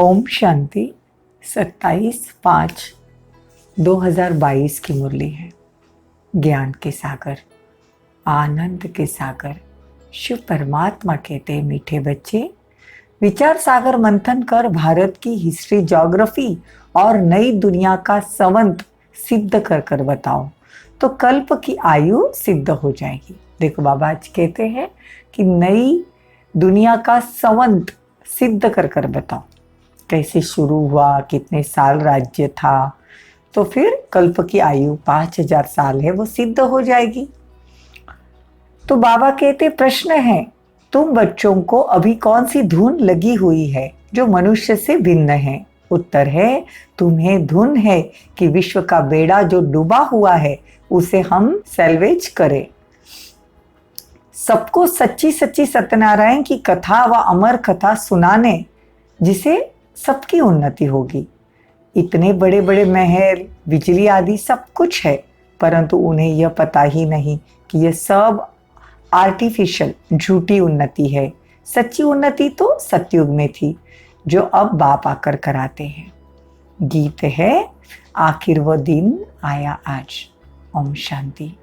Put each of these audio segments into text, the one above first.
ओम शांति 27/5/2022 की मुरली है। ज्ञान के सागर, आनंद के सागर शिव परमात्मा कहते हैं, मीठे बच्चे विचार सागर मंथन कर भारत की हिस्ट्री, ज्योग्राफी और नई दुनिया का संवंत सिद्ध कर कर बताओ तो कल्प की आयु सिद्ध हो जाएगी। देखो बाबा आज कहते हैं कि नई दुनिया का संवंत सिद्ध कर कर बताओ, कैसे शुरू हुआ, कितने साल राज्य था, तो फिर कल्प की आयु 5000 साल है, वो सिद्ध हो जाएगी। तो बाबा कहते प्रश्न है, तुम बच्चों को अभी कौन सी धुन लगी हुई है जो मनुष्य से भिन्न है? उत्तर है, तुम्हें धुन है कि विश्व का बेड़ा जो डूबा हुआ है उसे हम सैल्वेज करें। सबको सच्ची सच्ची सत्यनारायण की कथा व अमर कथा सुनाने, जिसे सबकी उन्नति होगी। इतने बड़े बड़े महल, बिजली आदि सब कुछ है, परंतु उन्हें यह पता ही नहीं कि यह सब आर्टिफिशियल झूठी उन्नति है। सच्ची उन्नति तो सतयुग में थी, जो अब बाप आकर कराते हैं। गीत है, आखिर वो दिन आया आज। ओम शांति।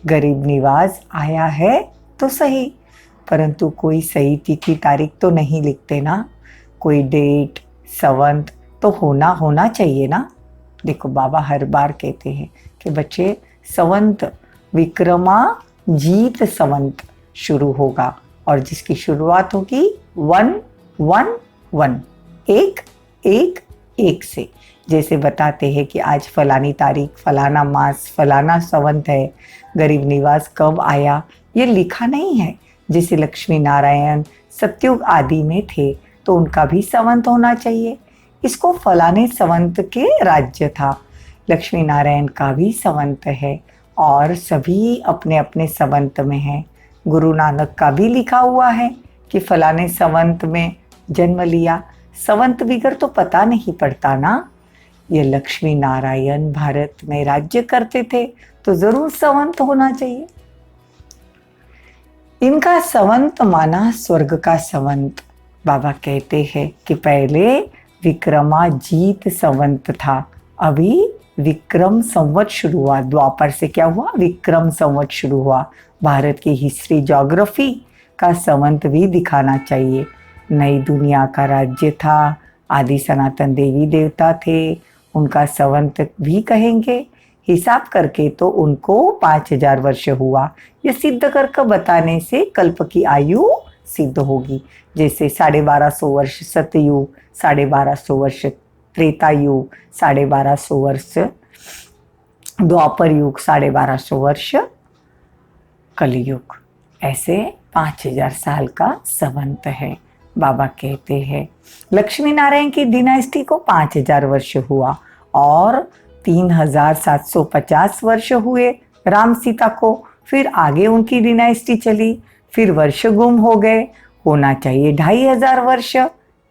गरीब निवाज आया है तो सही, परंतु कोई सही तिथि तारीख तो नहीं लिखते ना, कोई डेट संवंत तो होना चाहिए ना। देखो बाबा हर बार कहते हैं कि बच्चे संवंत विक्रमाजीत संवंत शुरू होगा, और जिसकी शुरुआत होगी 111 एक एक एक से। जैसे बताते हैं कि आज फलानी तारीख, फलाना मास, फलाना संवंत है। गरीब निवास कब आया ये लिखा नहीं है। जैसे लक्ष्मी नारायण सतयुग आदि में थे तो उनका भी संवंत होना चाहिए। इसको फलाने संवंत के राज्य था। लक्ष्मी नारायण का भी संवंत है और सभी अपने अपने संवंत में हैं। गुरु नानक का भी लिखा हुआ है कि फलाने संवंत में जन्म लिया। संवंत बिगर तो पता नहीं पड़ता ना। ये लक्ष्मी नारायण भारत में राज्य करते थे तो जरूर संवंत होना चाहिए। इनका संवंत माना स्वर्ग का संवंत। बाबा कहते हैं कि पहले विक्रमाजीत संवंत था, अभी विक्रम संवत शुरू हुआ। द्वापर से क्या हुआ? विक्रम संवत शुरू हुआ। भारत की हिस्ट्री, ज्योग्राफी का संवंत भी दिखाना चाहिए। नई दुनिया का राज्य था, आदि सनातन देवी देवता थे, उनका संवंत भी कहेंगे। हिसाब करके तो उनको 5000 वर्ष हुआ। ये सिद्ध करके बताने से कल्प की आयु सिद्ध होगी। जैसे 1250 वर्ष सतयुग, 1250 वर्ष त्रेता युग, 1250 वर्ष द्वापर युग, 1250 वर्ष कलयुग, ऐसे 5000 साल का संवंत है। बाबा कहते हैं लक्ष्मी नारायण की डिनाइस्टी को 5000 वर्ष हुआ और 3750 वर्ष हुए राम सीता को। फिर आगे उनकी डिनाइस्टी चली, फिर वर्ष गुम हो गए। होना चाहिए 2500 वर्ष।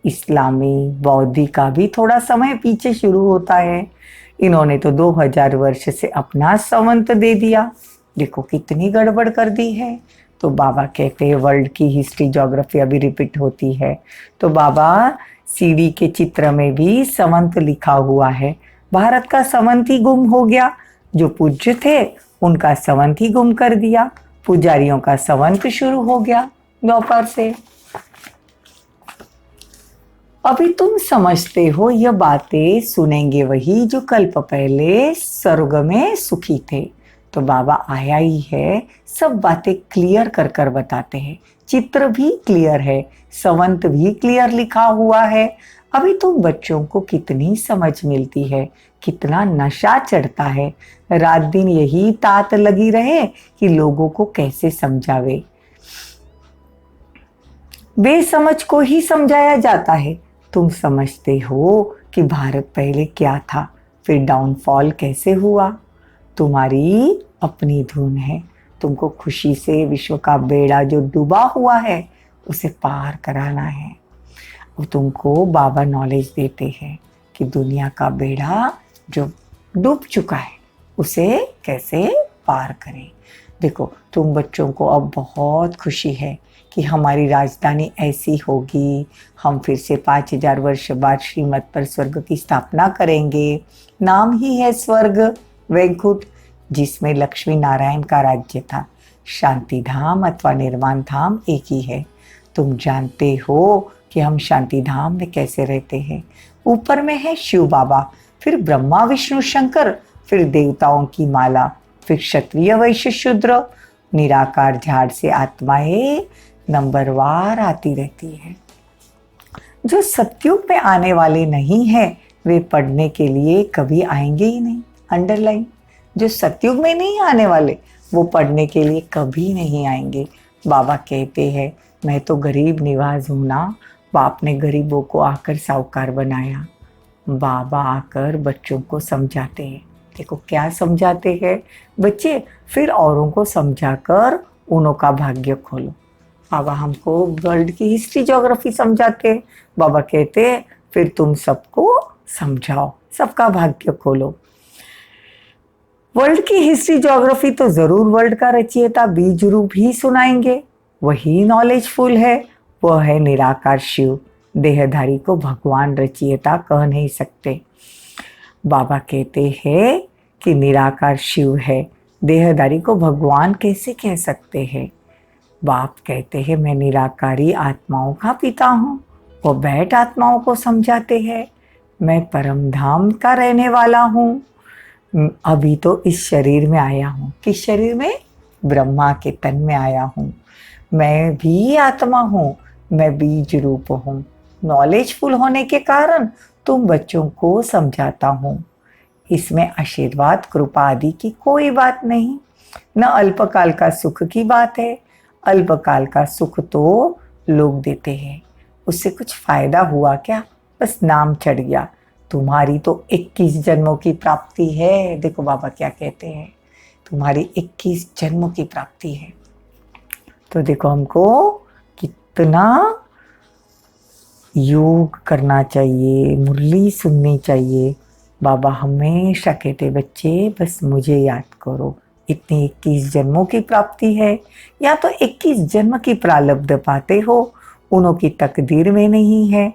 इस्लामी बौद्धी का भी थोड़ा समय पीछे शुरू होता है। इन्होंने तो 2000 वर्ष से अपना संवंत दे दिया। देखो कितनी गड़बड़ कर दी है। तो बाबा कहते हैं वर्ल्ड की हिस्ट्री, ज्योग्राफी अभी रिपीट होती है। तो बाबा सीडी के चित्र में भी संवंत लिखा हुआ है। भारत का संवंत ही गुम हो गया। जो पूज्य थे उनका संवंत ही गुम कर दिया। पुजारियों का संवंत शुरू हो गया द्वापर से। अभी तुम समझते हो, यह बातें सुनेंगे वही जो कल्प पहले स्वर्ग में सुखी थे। तो बाबा आया ही है, सब बातें क्लियर कर कर बताते हैं। चित्र भी क्लियर है, संवंत भी क्लियर लिखा हुआ है। अभी तुम बच्चों को कितनी समझ मिलती है, कितना नशा चढ़ता है। रात दिन यही तात लगी रहे कि लोगों को कैसे समझावे। बेसमझ को ही समझाया जाता है। तुम समझते हो कि भारत पहले क्या था, फिर डाउनफॉल कैसे हुआ। तुम्हारी अपनी धुन है। तुमको खुशी से विश्व का बेड़ा जो डूबा हुआ है उसे पार कराना है। तुमको बाबा नॉलेज देते हैं कि दुनिया का बेड़ा जो डूब चुका है उसे कैसे पार करें। देखो तुम बच्चों को अब बहुत खुशी है कि हमारी राजधानी ऐसी होगी, हम फिर से 5000 वर्ष बाद श्रीमत पर स्वर्ग की स्थापना करेंगे। नाम ही है स्वर्ग वैकुंठ, जिसमें लक्ष्मी नारायण का राज्य था। शांति धाम अथवा निर्वाण धाम एक ही है। तुम जानते हो कि हम शांति धाम में कैसे रहते हैं। ऊपर में है शिव बाबा, फिर ब्रह्मा विष्णु शंकर, फिर देवताओं की माला, फिर क्षत्रिय वैश्य शूद्र, निराकार झाड़ से आत्माएं नंबरवार आती रहती है। जो सतयुग में आने वाले नहीं है वे पढ़ने के लिए कभी आएंगे ही नहीं। अंडरलाइन, जो सतयुग में नहीं आने वाले वो पढ़ने के लिए कभी नहीं आएंगे। बाबा कहते हैं मैं तो गरीब निवाज हूं ना, बाप ने गरीबों को आकर साहूकार बनाया। बाबा आकर बच्चों को समझाते हैं। देखो क्या समझाते हैं बच्चे, फिर औरों को समझाकर उन्हों का भाग्य खोलो। बाबा हमको वर्ल्ड की हिस्ट्री ज्योग्राफी समझाते हैं। बाबा कहते हैं फिर तुम सबको समझाओ, सबका भाग्य खोलो। वर्ल्ड की हिस्ट्री ज्योग्राफी तो जरूर वर्ल्ड का रचयिता बीज रूप ही सुनाएंगे, वही नॉलेजफुल है। वह है निराकार शिव। देहधारी को भगवान रचयिता कह नहीं सकते। बाबा कहते हैं कि निराकार शिव है, देहधारी को भगवान कैसे कह सकते हैं। बाप कहते हैं मैं निराकारी आत्माओं का पिता हूँ। वो बैठ आत्माओं को समझाते हैं मैं परम धाम का रहने वाला हूँ। अभी तो इस शरीर में आया हूँ। किस शरीर में? ब्रह्मा के तन में आया हूँ। मैं भी आत्मा हूँ, मैं बीज रूप हूँ। नॉलेजफुल होने के कारण तुम बच्चों को समझाता हूँ। इसमें आशीर्वाद कृपा आदि की कोई बात नहीं, न अल्पकाल का सुख की बात है। अल्पकाल का सुख तो लोग देते हैं, उससे कुछ फायदा हुआ क्या? बस नाम चढ़ गया। तुम्हारी तो 21 जन्मों की प्राप्ति है। देखो बाबा क्या कहते हैं, तुम्हारी 21 जन्मों की प्राप्ति है। तो देखो हमको कितना योग करना चाहिए, मुरली सुननी चाहिए। बाबा हमेशा कहते बच्चे बस मुझे याद करो। इतनी 21 जन्मों की प्राप्ति है, या तो 21 जन्म की प्रारब्ध पाते हो, उनों की तकदीर में नहीं है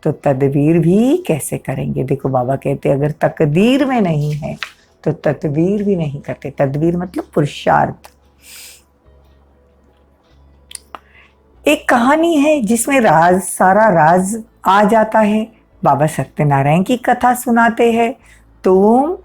तो तदबीर भी कैसे करेंगे। देखो बाबा कहते अगर तकदीर में नहीं है तो तदबीर भी नहीं करते। तदबीर मतलब पुरुषार्थ। एक कहानी है जिसमें राज, सारा राज आ जाता है। बाबा सत्यनारायण की कथा सुनाते हैं। तुम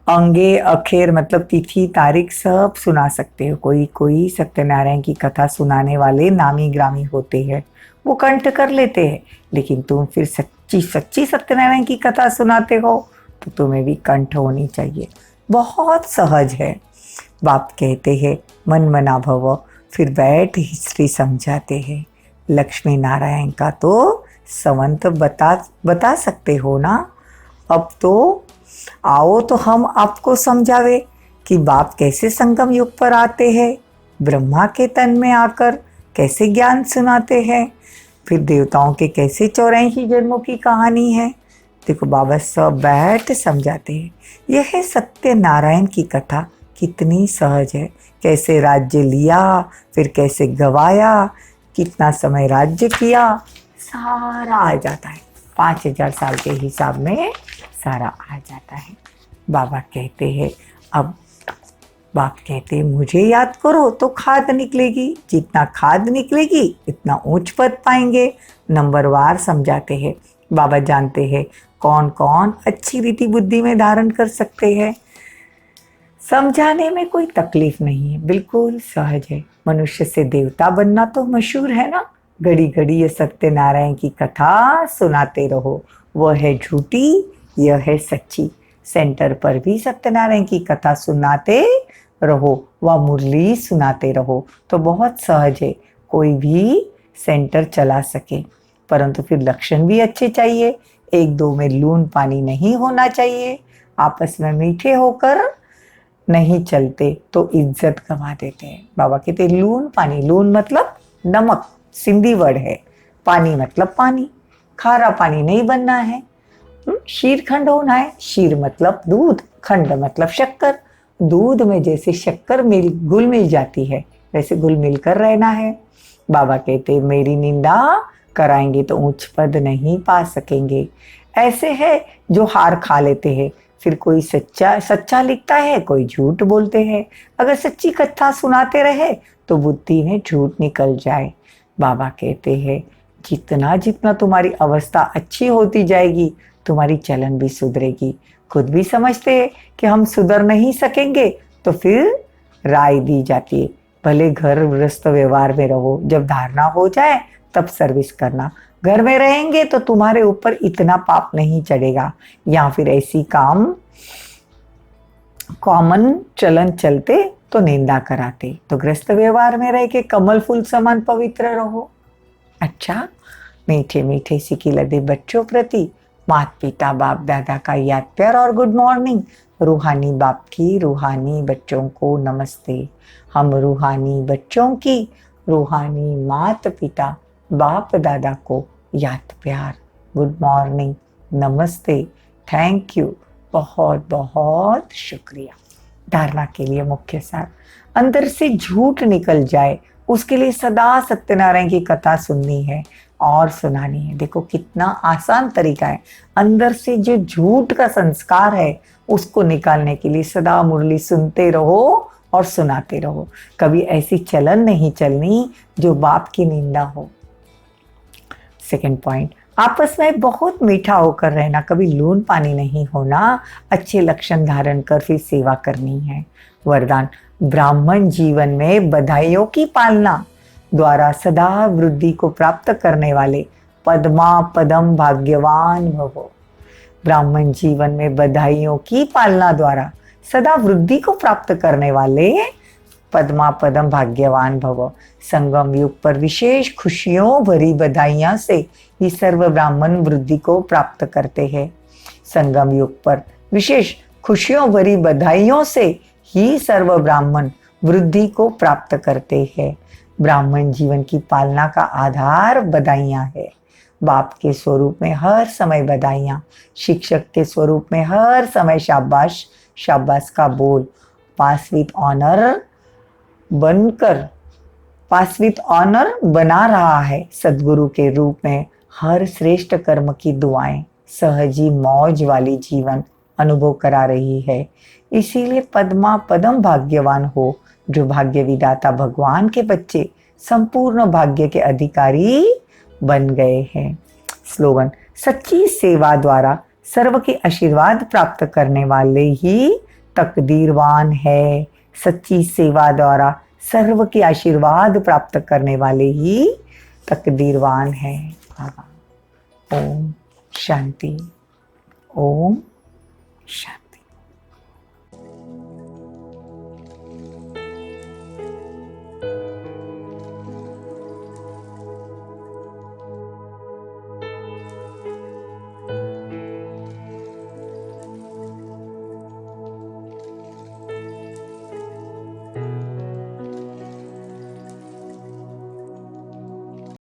अंगे अखेर मतलब तिथि तारीख सब सुना सकते हो। कोई कोई सत्यनारायण की कथा सुनाने वाले नामी ग्रामी होते हैं, वो कंठ कर लेते हैं। लेकिन तुम फिर सच्ची सच्ची सत्यनारायण की कथा सुनाते हो तो तुम्हें भी कंठ होनी चाहिए। बहुत सहज है। बाप कहते हैं मन मना भव, फिर बैठ हिस्ट्री समझाते हैं। लक्ष्मी नारायण का तो संवंत बता सकते हो ना। अब तो आओ तो हम आपको समझावे कि बाप कैसे संगम युग पर आते हैं, ब्रह्मा के तन में आकर कैसे ज्ञान सुनाते हैं, फिर देवताओं के कैसे 84 जन्मों की कहानी है। देखो बाबा सब बैठ समझाते हैं। यह है सत्यनारायण की कथा, कितनी सहज है। कैसे राज्य लिया, फिर कैसे गवाया, कितना समय राज्य किया, सारा आ जाता है। 5000 साल के हिसाब में सारा आ जाता है। बाबा कहते हैं अब बाप कहते हैं मुझे याद करो तो खाद निकलेगी। जितना खाद निकलेगी इतना ऊंच पद पाएंगे। नंबरवार समझाते हैं। बाबा जानते हैं कौन कौन अच्छी रीति बुद्धि में धारण कर सकते हैं। समझाने में कोई तकलीफ नहीं है, बिल्कुल सहज है। मनुष्य से देवता बनना तो मशहूर है ना। घड़ी घड़ी ये सत्यनारायण की कथा सुनाते रहो। वह है झूठी, यह है सच्ची। सेंटर पर भी सत्यनारायण की कथा सुनाते रहो, वह मुरली सुनाते रहो तो बहुत सहज है। कोई भी सेंटर चला सके, परंतु फिर लक्षण भी अच्छे चाहिए। एक दो में लून पानी नहीं होना चाहिए। आपस में मीठे होकर नहीं चलते तो इज्जत गंवा देते हैं। बाबा कहते लून पानी, लून मतलब नमक, सिंधी वर्ड है। पानी मतलब पानी, खारा पानी नहीं बनना है। शीर खंड होना है। शीर मतलब दूध, खंड मतलब शक्कर। दूध में जैसे शक्कर घुल मिल जाती है, वैसे घुल मिल कर रहना है। बाबा कहते मेरी निंदा कराएंगे तो ऊंच पद नहीं पा सकेंगे। ऐसे है जो हार खा लेते हैं, फिर कोई सच्चा लिखता है, कोई झूठ बोलते हैं। अगर सच्ची कथा सुनाते रहे तो बुद्धि में झूठ निकल जाए। बाबा कहते हैं जितना जितना तुम्हारी अवस्था अच्छी होती जाएगी, तुम्हारी चलन भी सुधरेगी। खुद भी समझते हैं कि हम सुधर नहीं सकेंगे, तो फिर राय दी जाती है भले घर गृहस्थ व्यवहार में रहो, जब धारणा हो जाए तब सर्विस करना। घर में रहेंगे तो तुम्हारे ऊपर इतना पाप नहीं चढ़ेगा, या फिर ऐसी काम कॉमन चलन चलते तो निंदा कराते। तो गृहस्थ व्यवहार में रह के कमल फूल समान पवित्र रहो। अच्छा, मीठे मीठे सिकी लदे बच्चों प्रति माता पिता बाप दादा का याद प्यार और गुड मॉर्निंग। रूहानी बाप की रूहानी बच्चों को नमस्ते। हम रूहानी बच्चों की रूहानी माता पिता बाप दादा को याद प्यार, गुड मॉर्निंग, नमस्ते, थैंक यू, बहुत बहुत शुक्रिया। धारणा के लिए मुख्य सार, अंदर से झूठ निकल जाए उसके लिए सदा सत्यनारायण की कथा सुननी है और सुनानी है। देखो कितना आसान तरीका है। अंदर से जो झूठ का संस्कार है उसको निकालने के लिए सदा मुरली सुनते रहो और सुनाते रहो। कभी ऐसी चलन नहीं चलनी जो बाप की निंदा हो। सेकंड पॉइंट, आपस में बहुत मीठा होकर रहना, कभी लून पानी नहीं होना। अच्छे लक्षण धारण कर फिर सेवा करनी है। वरदान, ब्राह्मण जीवन में बधाइयों की पालना द्वारा सदा वृद्धि को प्राप्त करने वाले पद्मा पदम भाग्यवान भवो। ब्राह्मण जीवन में बधाइयों की पालना द्वारा सदा वृद्धि को प्राप्त करने वाले पद्मा पदम भाग्यवान भव। संगम युग पर विशेष खुशियों भरी बधाइयां से ही सर्व ब्राह्मण वृद्धि को प्राप्त करते हैं। संगम युग पर विशेष खुशियों भरी बधाइयों से ही सर्व ब्राह्मण वृद्धि को प्राप्त करते हैं। ब्राह्मण जीवन की पालना का आधार बधाइयां है। बाप के स्वरूप में हर समय बधाइयां, शिक्षक के स्वरूप में हर समय शाबाश शाबाश का बोल। पास विथ ऑनर बना रहा है। सद्गुरु के रूप में हर श्रेष्ठ कर्म की दुआएं सहजी मौज वाली जीवन अनुभव करा रही है। इसीलिए पद्मा पदम भाग्यवान हो जो भाग्य विदाता भगवान के बच्चे संपूर्ण भाग्य के अधिकारी बन गए हैं। स्लोगन, सच्ची सेवा द्वारा सर्व के आशीर्वाद प्राप्त करने वाले ही तकदीरवान है। सच्ची सेवा द्वारा सर्व के आशीर्वाद प्राप्त करने वाले ही तकदीरवान है। ओम शांति, ओम शांति।